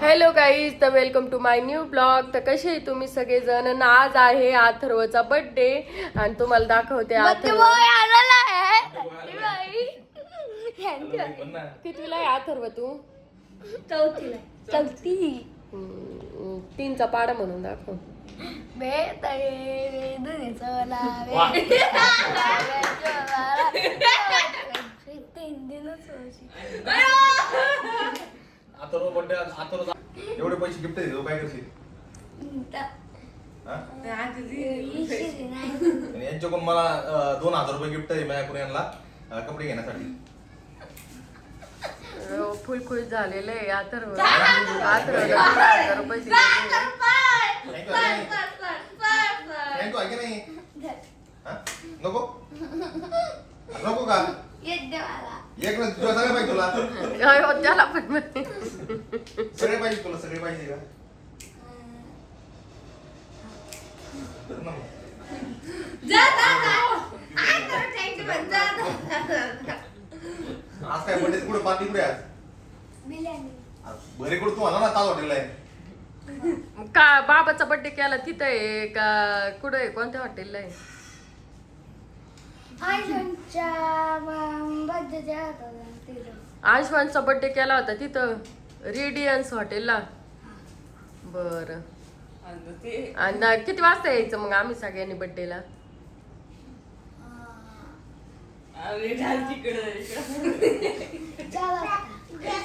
Hello guys, तर welcome to my new blog. तर कसे आहे तुम्ही सगळेजण? आणि आज आहे अथर्वचा बर्थडे आणि तुम्हाला दाखवते अथर्व. कितवीला आहे अथर्व तू? चौथीला. चौथी. तीनचा पाडा म्हणून दाखव. अथर्व बर्थडे अथर्व एवढे पैसे गिफ्ट देतो काय करशील? आणि यांच्याकडून मला 2000 रुपये गिफ्ट आहे माझ्याकडून यांना कपडे घेण्यासाठी. फुल झालेलं आहे अथर्व. अथर्वला 1000 रुपये दिलेले. थँक्यू आहे की नाही? नको नको का एक ना तुला सगळे पाहिजे तुला त्याला पण म्हणते. सगळे पाहिजे तुला सगळे पाहिजे का? धर ना मग. आज काय बर्थडे कुठे पार्टी कुठे आज? बरे कुठे तुम्हाला ना ताज हॉटेलला आहे का बाबाचा बर्थडे केला तिथं आहे का कुठं आहे? कोणत्या हॉटेलला आहे? आयुष्मानचा बर्थडे केला होता तिथं रेडियन्स हॉटेलला. बर. आणि किती वाजता यायचं मग आम्ही सगळ्यांनी बर्थडेला?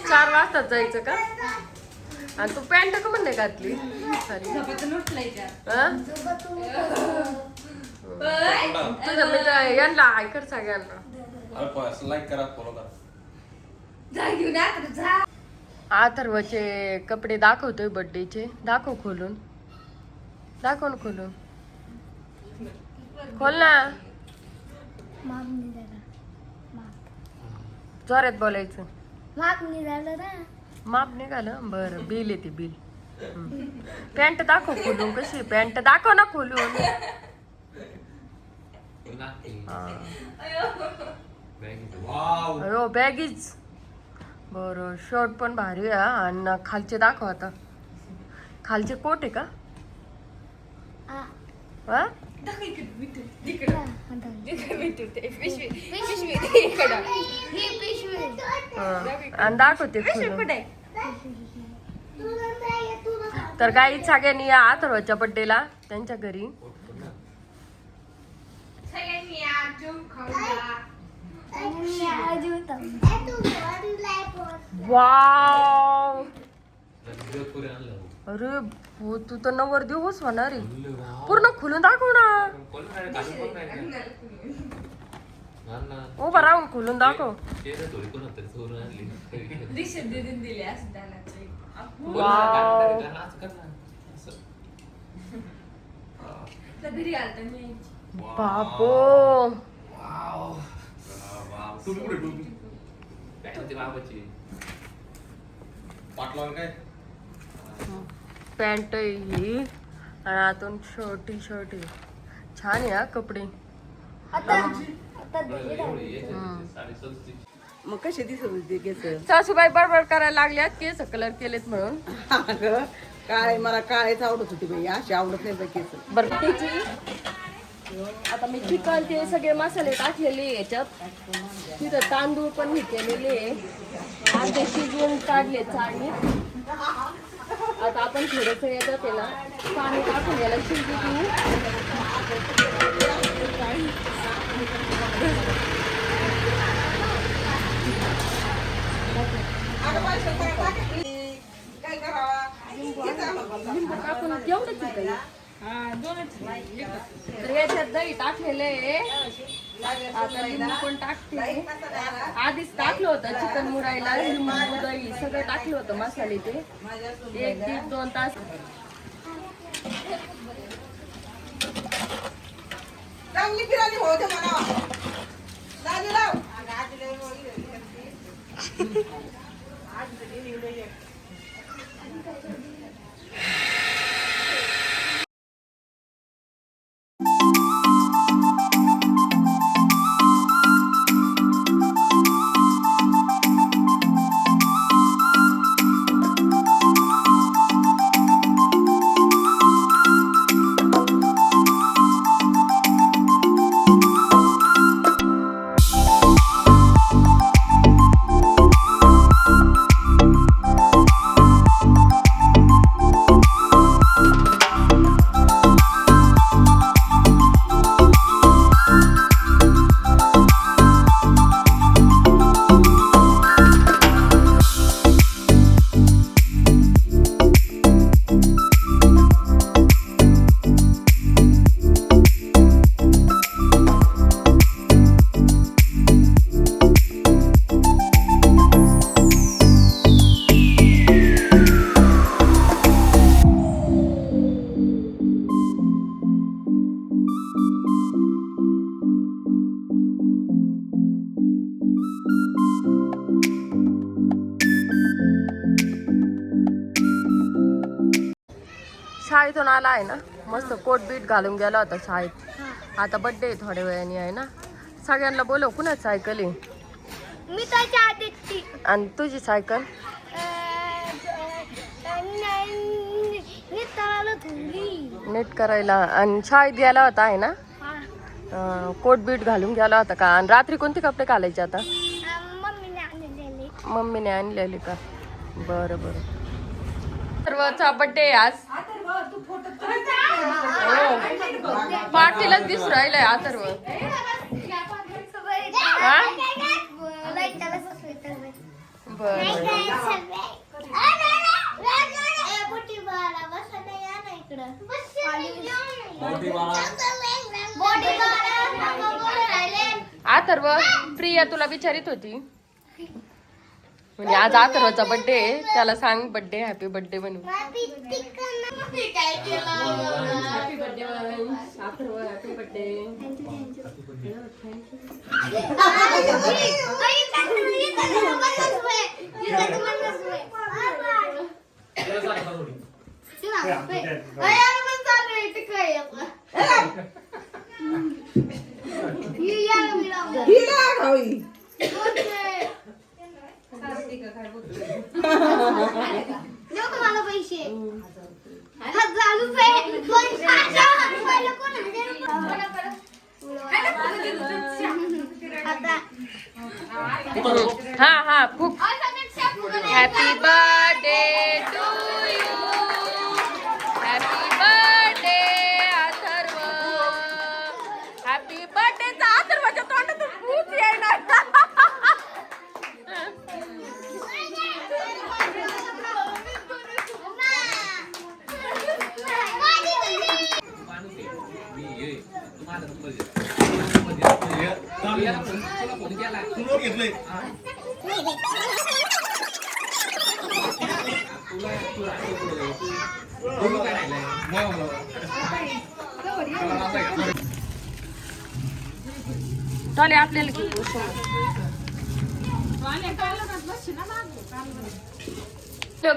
4 वाजताच जायचं का? आणि तू पॅन्ट का म्हणणे घातली? तुझ्या मित्र यांना ऐकर सगळ्यांना. लाईक करा फॉलो करा. अथर्वचे कपडे दाखवतोय बर्थडेचे. दाखव खोलून. दाखव ना खोलून. खोल ना. जोरात बोलायचं. माप निघालं. बरं. बिल येते बिल. पॅन्ट दाखव खोलून. कशी पॅन्ट दाखव ना खोलून. अयो बॅगीज. बरं. शर्ट पण भारी आहे. आणि खालचे दाखव आता. खालचे कोट आहे का? हा? आणि दाखवते खोलून. तर काही सगळ्यांनी या अथर्वच्या बर्थडेला त्यांच्या घरी. वाव. अरे हो, तू तर नवर दिवस होणार आहे. पूर्ण खुलून दाखव ना. उभा राहून खुलून दाखव. बापो. पॅन्ट ही आणि आतून छोटी छोटी. छान आहे हा कपडे. मग कसे दिसत होते केस? सासूबाई बडबड करायला लागल्यात केस कलर केलेत म्हणून. काय मला काळेच आवडत होती बाई, अशी आवडत नाही बाई केस. बरं त्याची आता मी चिकन ते सगळे मसाले टाकलेले याच्यात. तिथं तांदूळ पण मी केलेले अर्धे शिजवून काढले चाळणीत. आता आपण थोडंसं याच्यात त्याला पाणी टाकून याला शिजू देऊ. लिंबू टाकून एवढंच काही. तर याच्यात दही टाकलेलं आहे. आता लिंबू पण टाकते. आधीच टाकलं होतं चिकन मुरायला. लिंबू दही सगळं टाकलं होतं मसाले ते. 1-1.5-2 तास. चांगली फिरायली होते मला. शाळेतून आला आहे ना, मस्त कोट बीट घालून गेला होता शाळेत. आता बड्डे आहे थोड्या वेळाने आहे ना. सगळ्यांना बोलव. कुणाच सायकल आहे? मी त्याच्या आधी आणि तुझी सायकल? नीट करायला. आणि शाळेत गेला होता आहे ना, कोट बीट घालून गेला होता का? आणि रात्री कोणते कपडे घालायचे आता? मम्मीने आणलेले का? बरं बरं. सर्वचा बड्डे आज. पार्टीलाच दिसू राहिलाय अथर्व. अथर्व, प्रिया तुला विचारित होती म्हणजे आज अथर्वचा बर्थडे आहे, त्याला सांग बर्थडे हॅपी बर्थडे म्हणून. Happy birthday Atharva, happy birthday. हा हा खूप. Happy birthday to you, happy birthday Atharva, happy birthday. अथर्वच्या तोंडातून खूप येणार. चालेल आपल्याला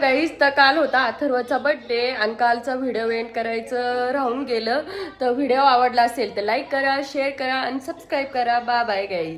गाईस. तर काल होता अथर्वचा बर्थडे आणि कालचा व्हिडिओ एंड करायचं राहून गेलं. तर व्हिडिओ आवडला असेल तर लाईक करा, शेअर करा आणि सबस्क्राईब करा. बाय बाय गाईस.